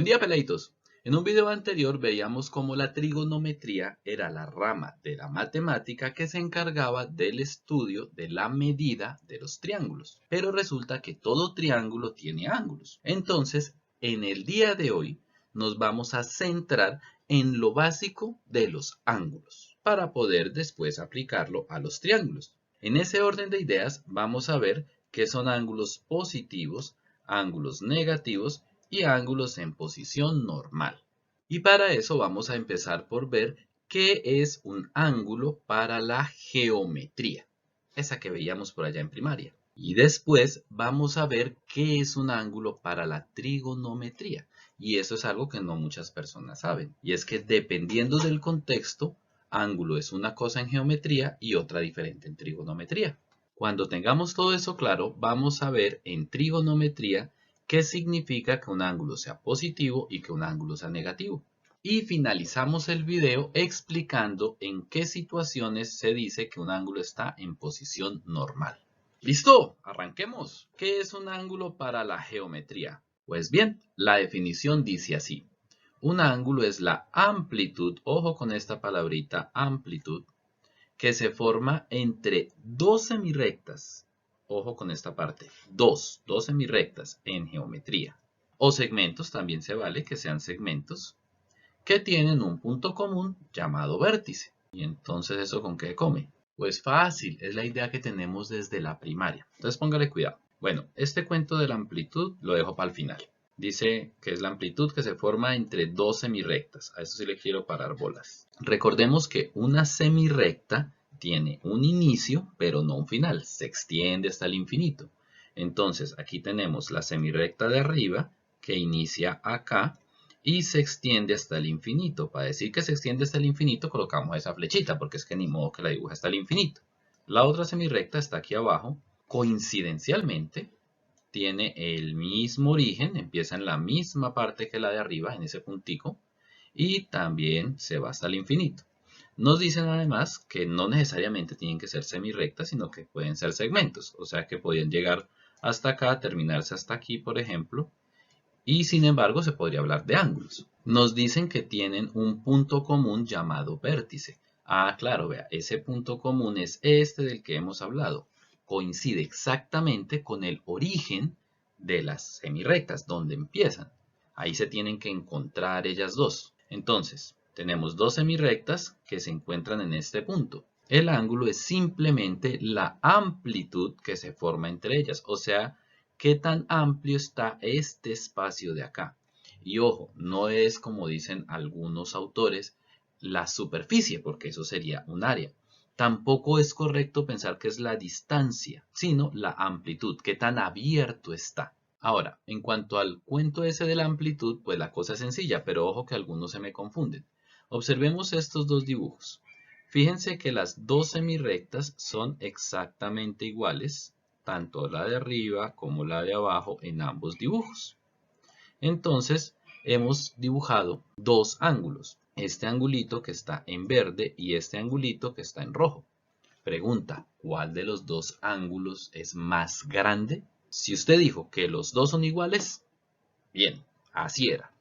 Buen día, peladitos. En un video anterior veíamos cómo la trigonometría era la rama de la matemática que se encargaba del estudio de la medida de los triángulos. Pero resulta que todo triángulo tiene ángulos. Entonces, en el día de hoy nos vamos a centrar en lo básico de los ángulos para poder después aplicarlo a los triángulos. En ese orden de ideas vamos a ver qué son ángulos positivos, ángulos negativos y ángulos en posición normal. Y para eso vamos a empezar por ver qué es un ángulo para la geometría, esa que veíamos por allá en primaria. Y después vamos a ver qué es un ángulo para la trigonometría. Y eso es algo que no muchas personas saben. Y es que dependiendo del contexto, ángulo es una cosa en geometría y otra diferente en trigonometría. Cuando tengamos todo eso claro, vamos a ver en trigonometría qué significa que un ángulo sea positivo y que un ángulo sea negativo. Y finalizamos el video explicando en qué situaciones se dice que un ángulo está en posición normal. ¡Listo! ¡Arranquemos! ¿Qué es un ángulo para la geometría? Pues bien, la definición dice así. Un ángulo es la amplitud, ojo con esta palabrita, amplitud, que se forma entre dos semirrectas. Ojo con esta parte, dos semirrectas en geometría. O segmentos, también se vale que sean segmentos, que tienen un punto común llamado vértice. ¿Y entonces eso con qué come? Pues fácil, es la idea que tenemos desde la primaria. Entonces póngale cuidado. Bueno, este cuento de la amplitud lo dejo para el final. Dice que es la amplitud que se forma entre dos semirrectas. A eso sí le quiero parar bolas. Recordemos que una semirrecta tiene un inicio, pero no un final. Se extiende hasta el infinito. Entonces, aquí tenemos la semirrecta de arriba, que inicia acá, y se extiende hasta el infinito. Para decir que se extiende hasta el infinito, colocamos esa flechita, porque es que ni modo que la dibuja hasta el infinito. La otra semirrecta está aquí abajo. Coincidencialmente, tiene el mismo origen, empieza en la misma parte que la de arriba, en ese puntico, y también se va hasta el infinito. Nos dicen además que no necesariamente tienen que ser semirrectas, sino que pueden ser segmentos, o sea que podrían llegar hasta acá, terminarse hasta aquí, por ejemplo, y sin embargo se podría hablar de ángulos. Nos dicen que tienen un punto común llamado vértice. Ah, claro, vea, ese punto común es este del que hemos hablado. Coincide exactamente con el origen de las semirrectas, donde empiezan. Ahí se tienen que encontrar ellas dos. Entonces, tenemos dos semirrectas que se encuentran en este punto. El ángulo es simplemente la amplitud que se forma entre ellas, o sea, qué tan amplio está este espacio de acá. Y ojo, no es como dicen algunos autores, la superficie, porque eso sería un área. Tampoco es correcto pensar que es la distancia, sino la amplitud, qué tan abierto está. Ahora, en cuanto al cuento ese de la amplitud, pues la cosa es sencilla, pero ojo que algunos se me confunden. Observemos estos dos dibujos. Fíjense que las dos semirrectas son exactamente iguales, tanto la de arriba como la de abajo en ambos dibujos. Entonces, hemos dibujado dos ángulos. Este angulito que está en verde y este angulito que está en rojo. Pregunta, ¿cuál de los dos ángulos es más grande? Si usted dijo que los dos son iguales, bien, así era.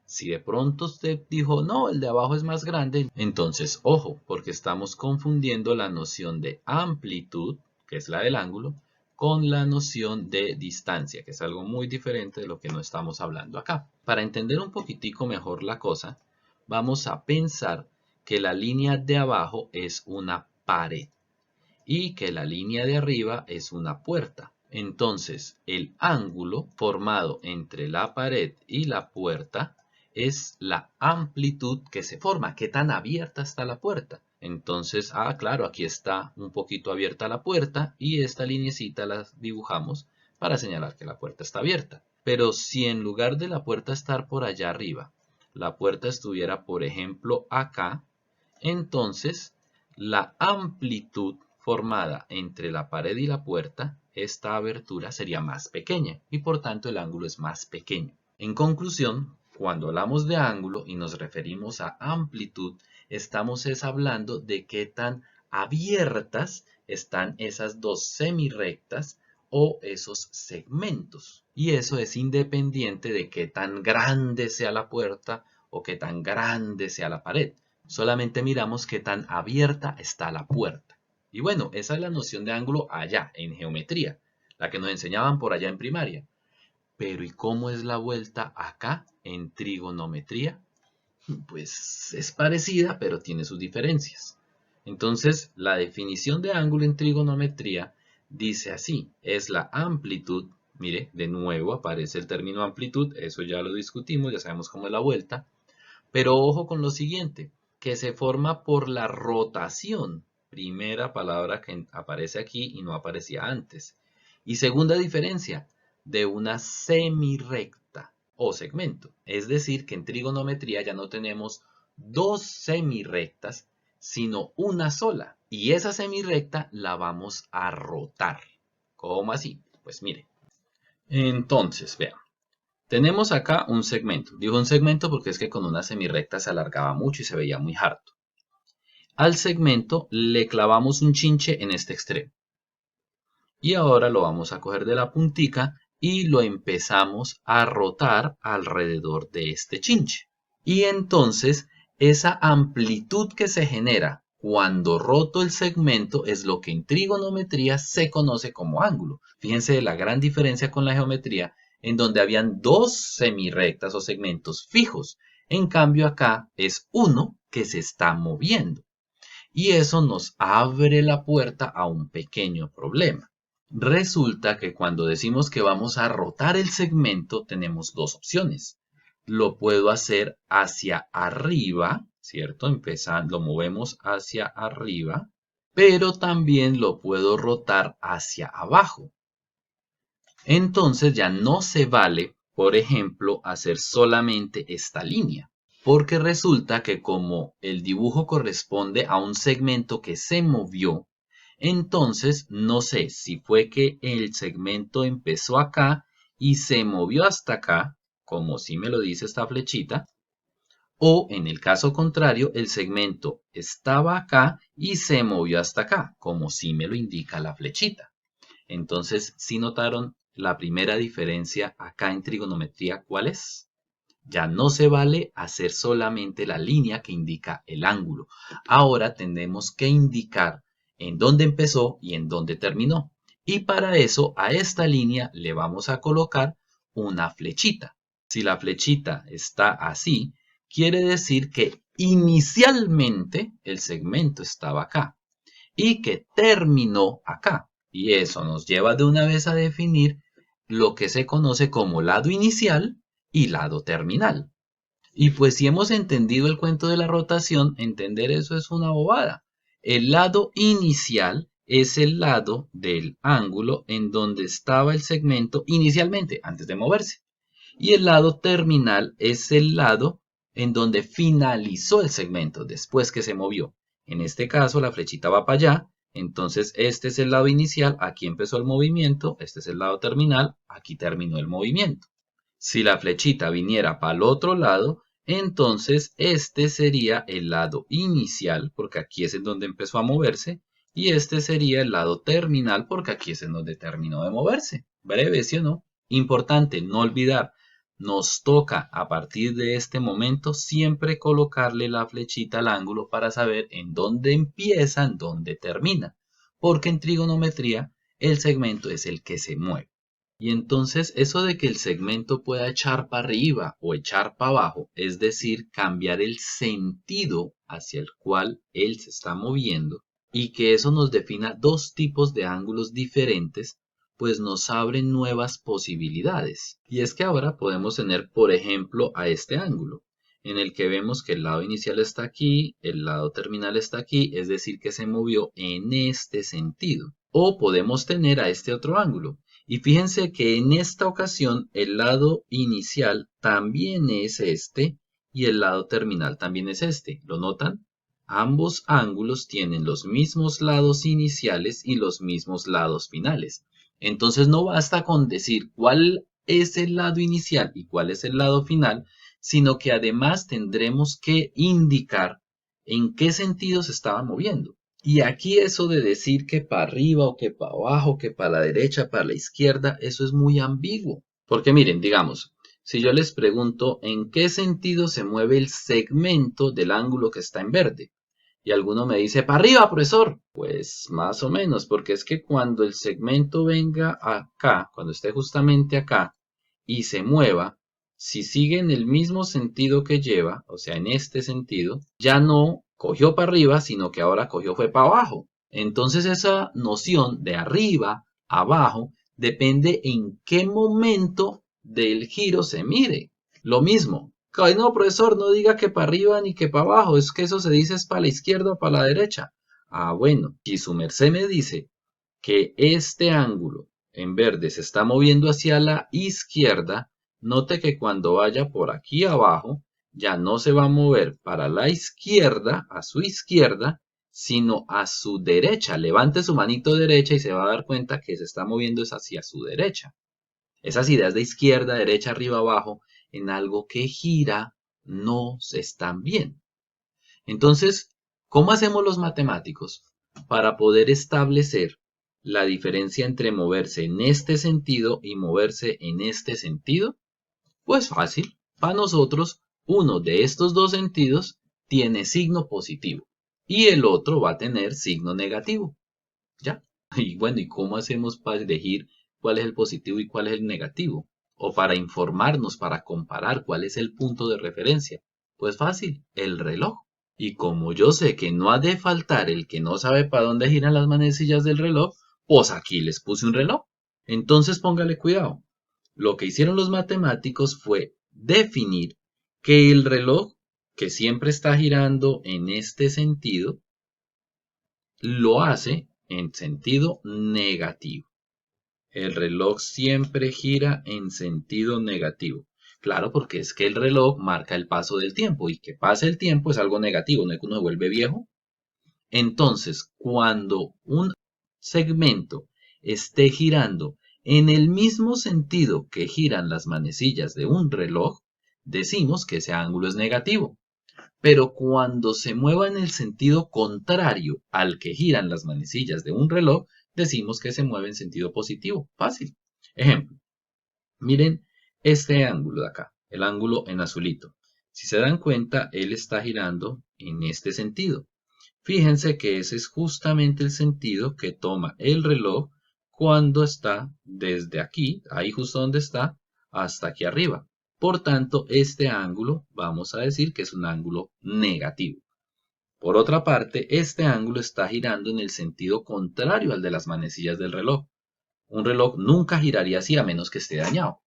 Si de pronto usted dijo, no, el de abajo es más grande, entonces ojo, porque estamos confundiendo la noción de amplitud, que es la del ángulo, con la noción de distancia, que es algo muy diferente de lo que no estamos hablando acá. Para entender un poquitico mejor la cosa, vamos a pensar que la línea de abajo es una pared y que la línea de arriba es una puerta. Entonces, el ángulo formado entre la pared y la puerta es la amplitud que se forma, qué tan abierta está la puerta. Entonces, claro, aquí está un poquito abierta la puerta y esta linecita la dibujamos para señalar que la puerta está abierta. Pero si en lugar de la puerta estar por allá arriba, la puerta estuviera, por ejemplo, acá, entonces la amplitud formada entre la pared y la puerta, esta abertura sería más pequeña y por tanto el ángulo es más pequeño. En conclusión, cuando hablamos de ángulo y nos referimos a amplitud, estamos hablando de qué tan abiertas están esas dos semirrectas o esos segmentos. Y eso es independiente de qué tan grande sea la puerta o qué tan grande sea la pared. Solamente miramos qué tan abierta está la puerta. Y bueno, esa es la noción de ángulo allá, en geometría, la que nos enseñaban por allá en primaria. Pero ¿y cómo es la vuelta acá en trigonometría? Pues es parecida, pero tiene sus diferencias. Entonces, la definición de ángulo en trigonometría dice así, es la amplitud, mire, de nuevo aparece el término amplitud, eso ya lo discutimos, ya sabemos cómo es la vuelta, pero ojo con lo siguiente, que se forma por la rotación, primera palabra que aparece aquí y no aparecía antes. Y segunda diferencia, de una semirrecta o segmento. Es decir, que en trigonometría ya no tenemos dos semirrectas, sino una sola. Y esa semirrecta la vamos a rotar. ¿Cómo así? Pues mire. Entonces, vean. Tenemos acá un segmento. Digo un segmento porque es que con una semirrecta se alargaba mucho y se veía muy harto. Al segmento le clavamos un chinche en este extremo. Y ahora lo vamos a coger de la puntica y lo empezamos a rotar alrededor de este chinche. Y entonces esa amplitud que se genera cuando roto el segmento es lo que en trigonometría se conoce como ángulo. Fíjense la gran diferencia con la geometría, en donde habían dos semirrectas o segmentos fijos. En cambio acá es uno que se está moviendo. Y eso nos abre la puerta a un pequeño problema. Resulta que cuando decimos que vamos a rotar el segmento tenemos dos opciones. Lo puedo hacer hacia arriba, ¿cierto? Empezando, lo movemos hacia arriba, pero también lo puedo rotar hacia abajo. Entonces ya no se vale, por ejemplo, hacer solamente esta línea, porque resulta que como el dibujo corresponde a un segmento que se movió, entonces no sé si fue que el segmento empezó acá y se movió hasta acá, como si me lo dice esta flechita, o en el caso contrario, el segmento estaba acá y se movió hasta acá, como si me lo indica la flechita. Entonces, ¿sí notaron la primera diferencia acá en trigonometría? ¿Cuál es? Ya no se vale hacer solamente la línea que indica el ángulo. Ahora tenemos que indicar en dónde empezó y en dónde terminó. Y para eso a esta línea le vamos a colocar una flechita. Si la flechita está así, quiere decir que inicialmente el segmento estaba acá y que terminó acá. Y eso nos lleva de una vez a definir lo que se conoce como lado inicial y lado terminal. Y pues si hemos entendido el cuento de la rotación, entender eso es una bobada. El lado inicial es el lado del ángulo en donde estaba el segmento inicialmente, antes de moverse. Y el lado terminal es el lado en donde finalizó el segmento, después que se movió. En este caso, la flechita va para allá, entonces este es el lado inicial, aquí empezó el movimiento, este es el lado terminal, aquí terminó el movimiento. Si la flechita viniera para el otro lado, entonces este sería el lado inicial, porque aquí es en donde empezó a moverse, y este sería el lado terminal, porque aquí es en donde terminó de moverse. Breve, ¿sí o no? Importante, no olvidar, nos toca a partir de este momento siempre colocarle la flechita al ángulo para saber en dónde empieza, en dónde termina, porque en trigonometría el segmento es el que se mueve. Y entonces eso de que el segmento pueda echar para arriba o echar para abajo, es decir, cambiar el sentido hacia el cual él se está moviendo, y que eso nos defina dos tipos de ángulos diferentes, pues nos abren nuevas posibilidades. Y es que ahora podemos tener, por ejemplo, a este ángulo, en el que vemos que el lado inicial está aquí, el lado terminal está aquí, es decir, que se movió en este sentido. O podemos tener a este otro ángulo. Y fíjense que en esta ocasión el lado inicial también es este y el lado terminal también es este. ¿Lo notan? Ambos ángulos tienen los mismos lados iniciales y los mismos lados finales. Entonces no basta con decir cuál es el lado inicial y cuál es el lado final, sino que además tendremos que indicar en qué sentido se estaban moviendo. Y aquí eso de decir que para arriba o que para abajo, que para la derecha, para la izquierda, eso es muy ambiguo. Porque miren, digamos, si yo les pregunto en qué sentido se mueve el segmento del ángulo que está en verde. Y alguno me dice, para arriba, profesor. Pues más o menos, porque es que cuando el segmento venga acá, cuando esté justamente acá y se mueva, si sigue en el mismo sentido que lleva, o sea, en este sentido, ya no cogió para arriba, sino que ahora cogió fue para abajo. Entonces esa noción de arriba, abajo, depende en qué momento del giro se mire. Lo mismo. Ay, no, profesor, no diga que para arriba ni que para abajo, es que eso se dice es para la izquierda o para la derecha. Ah, bueno, si su merced me dice que este ángulo en verde se está moviendo hacia la izquierda, note que cuando vaya por aquí abajo, ya no se va a mover para la izquierda, a su izquierda, sino a su derecha. Levante su manito derecha y se va a dar cuenta que se está moviendo hacia su derecha. Esas ideas de izquierda, derecha, arriba, abajo, en algo que gira, no se están bien. Entonces, ¿cómo hacemos los matemáticos para poder establecer la diferencia entre moverse en este sentido y moverse en este sentido? Pues fácil. Para nosotros, uno de estos dos sentidos tiene signo positivo y el otro va a tener signo negativo. ¿Ya? Y bueno, ¿y cómo hacemos para elegir cuál es el positivo y cuál es el negativo? O para informarnos, para comparar cuál es el punto de referencia. Pues fácil, el reloj. Y como yo sé que no ha de faltar el que no sabe para dónde giran las manecillas del reloj, pues aquí les puse un reloj. Entonces póngale cuidado. Lo que hicieron los matemáticos fue definir que el reloj, que siempre está girando en este sentido, lo hace en sentido negativo. El reloj siempre gira en sentido negativo. Claro, porque es que el reloj marca el paso del tiempo y que pase el tiempo es algo negativo, no es que uno se vuelve viejo. Entonces, cuando un segmento esté girando en el mismo sentido que giran las manecillas de un reloj, decimos que ese ángulo es negativo. Pero cuando se mueva en el sentido contrario al que giran las manecillas de un reloj, decimos que se mueve en sentido positivo. Fácil. Ejemplo, miren este ángulo de acá, el ángulo en azulito. Si se dan cuenta, él está girando en este sentido. Fíjense que ese es justamente el sentido que toma el reloj cuando está desde aquí, ahí justo donde está, hasta aquí arriba. Por tanto, este ángulo vamos a decir que es un ángulo negativo. Por otra parte, este ángulo está girando en el sentido contrario al de las manecillas del reloj. Un reloj nunca giraría así a menos que esté dañado.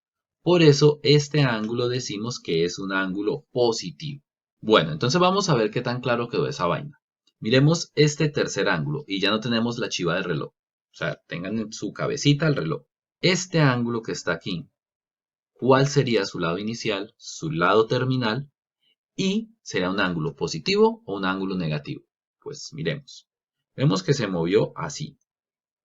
Por eso, este ángulo decimos que es un ángulo positivo. Bueno, entonces vamos a ver qué tan claro quedó esa vaina. Miremos este tercer ángulo y ya no tenemos la chiva del reloj. O sea, tengan en su cabecita el reloj. Este ángulo que está aquí, ¿cuál sería su lado inicial, su lado terminal? ¿Y será un ángulo positivo o un ángulo negativo? Pues miremos. Vemos que se movió así.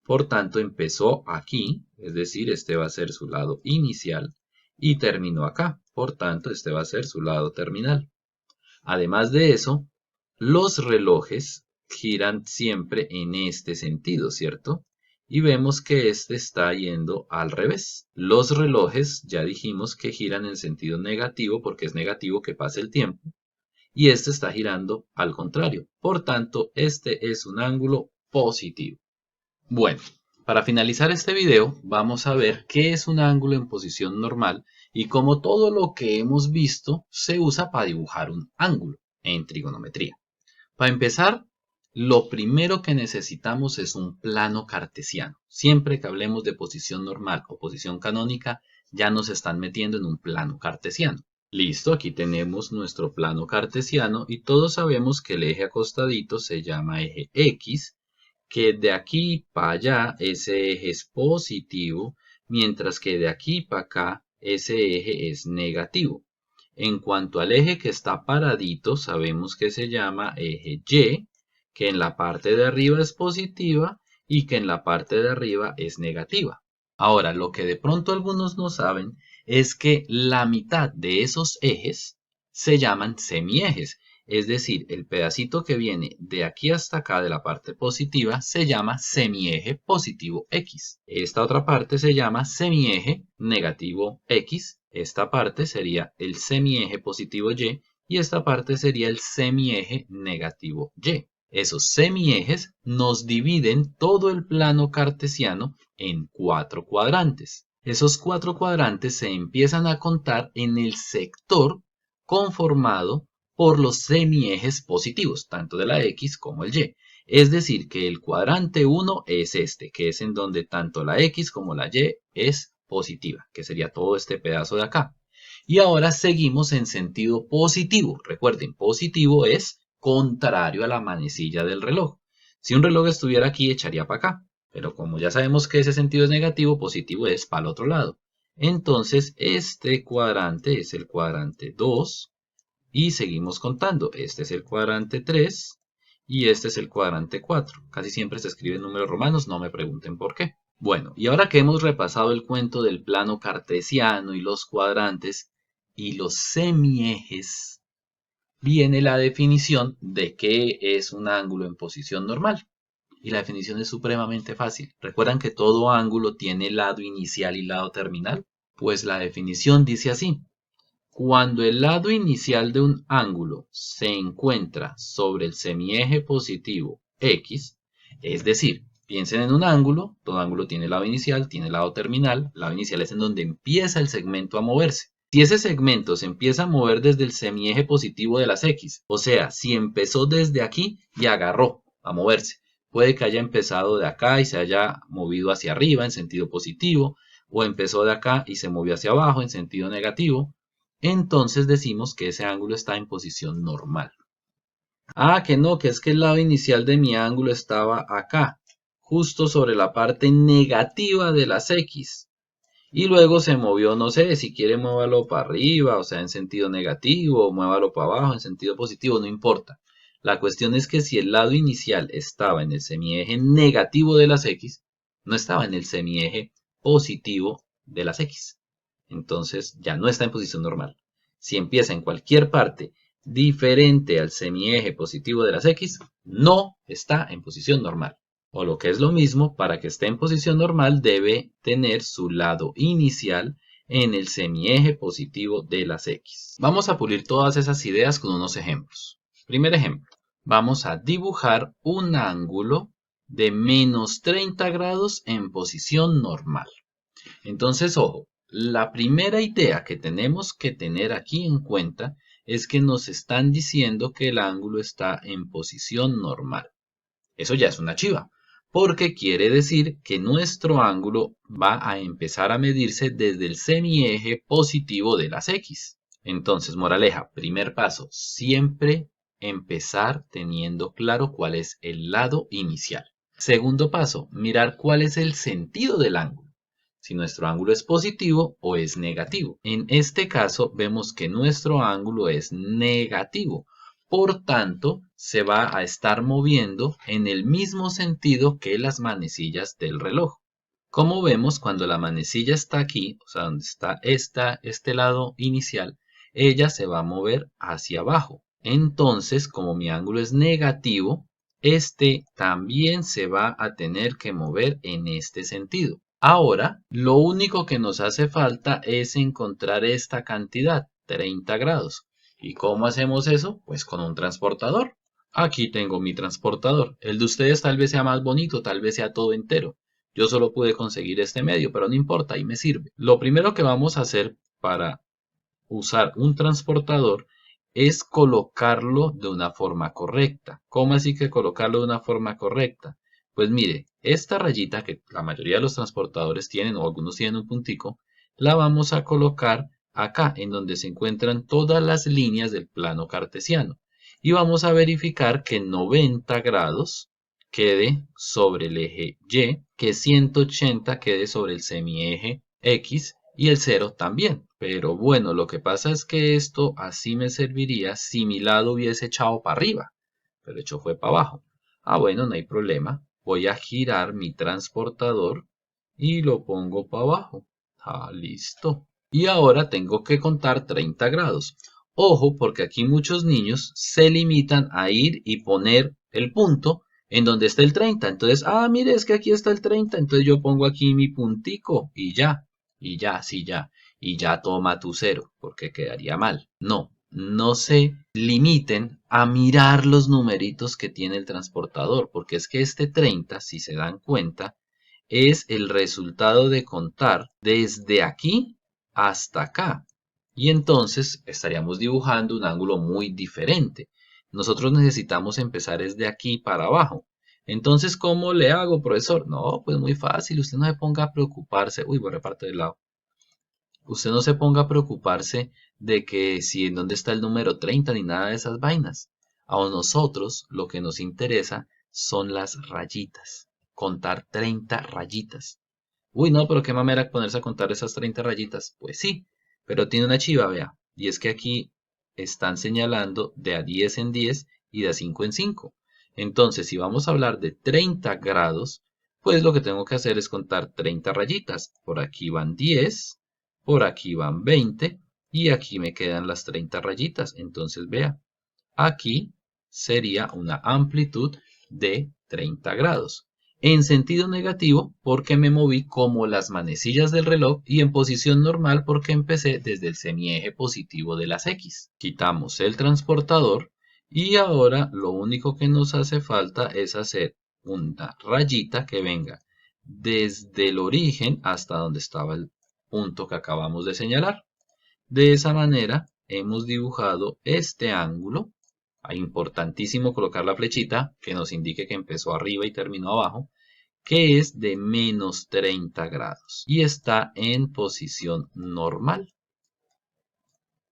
Por tanto, empezó aquí, es decir, este va a ser su lado inicial, y terminó acá. Por tanto, este va a ser su lado terminal. Además de eso, los relojes giran siempre en este sentido, ¿cierto? Y vemos que este está yendo al revés. Los relojes ya dijimos que giran en sentido negativo porque es negativo que pase el tiempo. Y este está girando al contrario. Por tanto, este es un ángulo positivo. Bueno, para finalizar este video vamos a ver qué es un ángulo en posición normal y cómo todo lo que hemos visto se usa para dibujar un ángulo en trigonometría. Para empezar, lo primero que necesitamos es un plano cartesiano. Siempre que hablemos de posición normal o posición canónica, ya nos están metiendo en un plano cartesiano. Listo, aquí tenemos nuestro plano cartesiano y todos sabemos que el eje acostadito se llama eje X, que de aquí para allá ese eje es positivo, mientras que de aquí para acá ese eje es negativo. En cuanto al eje que está paradito, sabemos que se llama eje Y, que en la parte de arriba es positiva y que en la parte de arriba es negativa. Ahora, lo que de pronto algunos no saben es que la mitad de esos ejes se llaman semiejes. Es decir, el pedacito que viene de aquí hasta acá de la parte positiva se llama semieje positivo X. Esta otra parte se llama semieje negativo X. Esta parte sería el semieje positivo Y y esta parte sería el semieje negativo Y. Esos semiejes nos dividen todo el plano cartesiano en 4 cuadrantes. Esos 4 cuadrantes se empiezan a contar en el sector conformado por los semiejes positivos, tanto de la X como el Y. Es decir, que el cuadrante 1 es este, que es en donde tanto la X como la Y es positiva, que sería todo este pedazo de acá. Y ahora seguimos en sentido positivo. Recuerden, positivo es contrario a la manecilla del reloj. Si un reloj estuviera aquí, echaría para acá. Pero como ya sabemos que ese sentido es negativo, positivo es para el otro lado. Entonces, este cuadrante es el cuadrante 2. Y seguimos contando. Este es el cuadrante 3 y este es el cuadrante 4. Casi siempre se escriben números romanos, no me pregunten por qué. Bueno, y ahora que hemos repasado el cuento del plano cartesiano y los cuadrantes y los semiejes, viene la definición de qué es un ángulo en posición normal. Y la definición es supremamente fácil. ¿Recuerdan que todo ángulo tiene lado inicial y lado terminal? Pues la definición dice así. Cuando el lado inicial de un ángulo se encuentra sobre el semieje positivo X, es decir, piensen en un ángulo, todo ángulo tiene lado inicial, tiene lado terminal, lado inicial es en donde empieza el segmento a moverse. Si ese segmento se empieza a mover desde el semieje positivo de las X, o sea, si empezó desde aquí y agarró a moverse, puede que haya empezado de acá y se haya movido hacia arriba en sentido positivo, o empezó de acá y se movió hacia abajo en sentido negativo, entonces decimos que ese ángulo está en posición normal. Ah, que no, que es que el lado inicial de mi ángulo estaba acá, justo sobre la parte negativa de las X. Y luego se movió, no sé, si quiere muévalo para arriba, o sea, en sentido negativo, o muévalo para abajo, en sentido positivo, no importa. La cuestión es que si el lado inicial estaba en el semieje negativo de las X, no estaba en el semieje positivo de las X. Entonces ya no está en posición normal. Si empieza en cualquier parte diferente al semieje positivo de las X, no está en posición normal. O lo que es lo mismo, para que esté en posición normal debe tener su lado inicial en el semieje positivo de las X. Vamos a pulir todas esas ideas con unos ejemplos. Primer ejemplo, vamos a dibujar un ángulo de menos 30 grados en posición normal. Entonces, ojo, la primera idea que tenemos que tener aquí en cuenta es que nos están diciendo que el ángulo está en posición normal. Eso ya es una chiva, porque quiere decir que nuestro ángulo va a empezar a medirse desde el semieje positivo de las X. Entonces, moraleja, primer paso, siempre empezar teniendo claro cuál es el lado inicial. Segundo paso, mirar cuál es el sentido del ángulo. Si nuestro ángulo es positivo o es negativo. En este caso vemos que nuestro ángulo es negativo. Por tanto, se va a estar moviendo en el mismo sentido que las manecillas del reloj. Como vemos, cuando la manecilla está aquí, o sea, donde está este lado inicial, ella se va a mover hacia abajo. Entonces, como mi ángulo es negativo, este también se va a tener que mover en este sentido. Ahora, lo único que nos hace falta es encontrar esta cantidad, 30 grados. ¿Y cómo hacemos eso? Pues con un transportador. Aquí tengo mi transportador. El de ustedes tal vez sea más bonito, tal vez sea todo entero. Yo solo pude conseguir este medio, pero no importa, ahí me sirve. Lo primero que vamos a hacer para usar un transportador es colocarlo de una forma correcta. ¿Cómo así que colocarlo de una forma correcta? Pues mire, esta rayita que la mayoría de los transportadores tienen o algunos tienen un puntico, la vamos a colocar acá en donde se encuentran todas las líneas del plano cartesiano. Y vamos a verificar que 90 grados quede sobre el eje Y, que 180 quede sobre el semieje X y el 0 también. Pero bueno, lo que pasa es que esto así me serviría si mi lado hubiese echado para arriba, pero hecho fue para abajo. Ah, bueno, no hay problema. Voy a girar mi transportador y lo pongo para abajo. Ah, listo. Y ahora tengo que contar 30 grados. Ojo, porque aquí muchos niños se limitan a ir y poner el punto en donde está el 30. Entonces, mire, es que aquí está el 30. Entonces yo pongo aquí mi puntico y ya, sí, ya. Y ya toma tu cero, porque quedaría mal. No, no se limiten a mirar los numeritos que tiene el transportador, porque es que este 30, si se dan cuenta, es el resultado de contar desde aquí hasta acá. Y entonces estaríamos dibujando un ángulo muy diferente. Nosotros necesitamos empezar desde aquí para abajo. Entonces, ¿cómo le hago, profesor? No, pues muy fácil. Usted no se ponga a preocuparse. Uy, voy a repartir de lado. Usted no se ponga a preocuparse de que si en dónde está el número 30 ni nada de esas vainas. A nosotros lo que nos interesa son las rayitas. Contar 30 rayitas. Uy, no, pero qué mamera ponerse a contar esas 30 rayitas. Pues sí, pero tiene una chiva, vea. Y es que aquí están señalando de a 10 en 10 y de a 5 en 5. Entonces, si vamos a hablar de 30 grados, pues lo que tengo que hacer es contar 30 rayitas. Por aquí van 10, por aquí van 20 y aquí me quedan las 30 rayitas. Entonces, vea, aquí sería una amplitud de 30 grados. En sentido negativo porque me moví como las manecillas del reloj y en posición normal porque empecé desde el semieje positivo de las X. Quitamos el transportador y ahora lo único que nos hace falta es hacer una rayita que venga desde el origen hasta donde estaba el punto que acabamos de señalar. De esa manera hemos dibujado este ángulo. Importantísimo colocar la flechita que nos indique que empezó arriba y terminó abajo, que es de menos 30 grados y está en posición normal.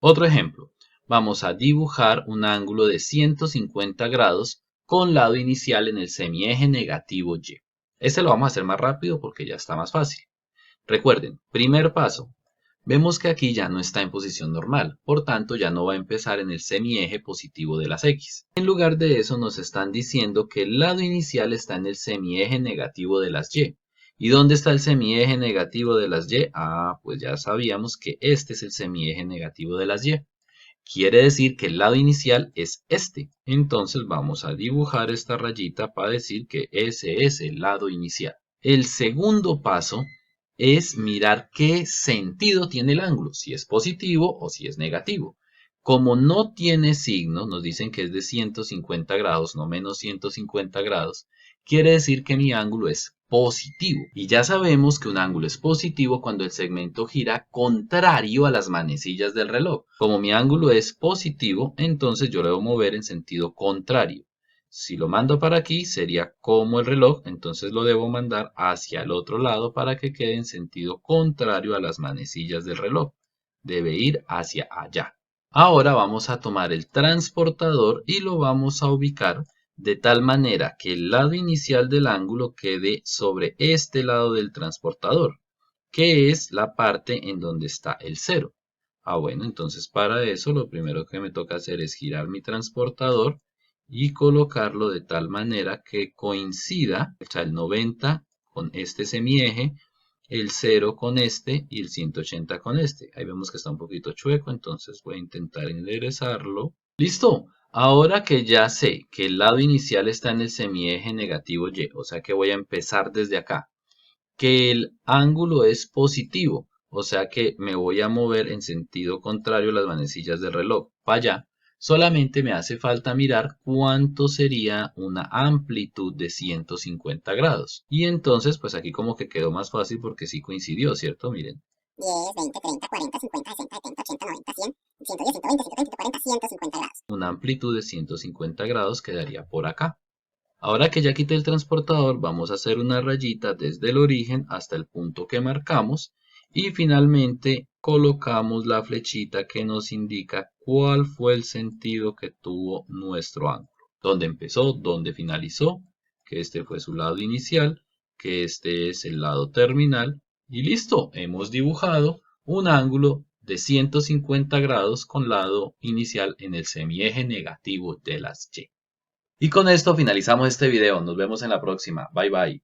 Otro ejemplo, vamos a dibujar un ángulo de 150 grados con lado inicial en el semieje negativo Y. Este lo vamos a hacer más rápido porque ya está más fácil. Recuerden, primer paso, vemos que aquí ya no está en posición normal, por tanto ya no va a empezar en el semieje positivo de las X. En lugar de eso nos están diciendo que el lado inicial está en el semieje negativo de las Y. ¿Y dónde está el semieje negativo de las Y? Pues ya sabíamos que este es el semieje negativo de las Y. Quiere decir que el lado inicial es este. Entonces vamos a dibujar esta rayita para decir que ese es el lado inicial. El segundo paso es mirar qué sentido tiene el ángulo, si es positivo o si es negativo. Como no tiene signo, nos dicen que es de 150 grados, no menos 150 grados, quiere decir que mi ángulo es positivo. Y ya sabemos que un ángulo es positivo cuando el segmento gira contrario a las manecillas del reloj. Como mi ángulo es positivo, entonces yo lo debo mover en sentido contrario. Si lo mando para aquí, sería como el reloj, entonces lo debo mandar hacia el otro lado para que quede en sentido contrario a las manecillas del reloj. Debe ir hacia allá. Ahora vamos a tomar el transportador y lo vamos a ubicar de tal manera que el lado inicial del ángulo quede sobre este lado del transportador, que es la parte en donde está el cero. Bueno, entonces para eso lo primero que me toca hacer es girar mi transportador y colocarlo de tal manera que coincida, o sea, el 90 con este semieje, el 0 con este y el 180 con este. Ahí vemos que está un poquito chueco, entonces voy a intentar enderezarlo. ¡Listo! Ahora que ya sé que el lado inicial está en el semieje negativo Y, o sea que voy a empezar desde acá, que el ángulo es positivo, o sea que me voy a mover en sentido contrario a las manecillas del reloj, para allá. Solamente me hace falta mirar cuánto sería una amplitud de 150 grados. Y entonces, pues aquí como que quedó más fácil porque sí coincidió, ¿cierto? Miren. 10, 20, 30, 40, 50, 60, 70, 80, 90, 100, 110, 120, 130, 140, 150 grados. Una amplitud de 150 grados quedaría por acá. Ahora que ya quité el transportador, vamos a hacer una rayita desde el origen hasta el punto que marcamos y finalmente colocamos la flechita que nos indica cuál fue el sentido que tuvo nuestro ángulo. Dónde empezó, dónde finalizó, que este fue su lado inicial, que este es el lado terminal y listo, hemos dibujado un ángulo de 150 grados con lado inicial en el semieje negativo de las Y. Y con esto finalizamos este video. Nos vemos en la próxima. Bye bye.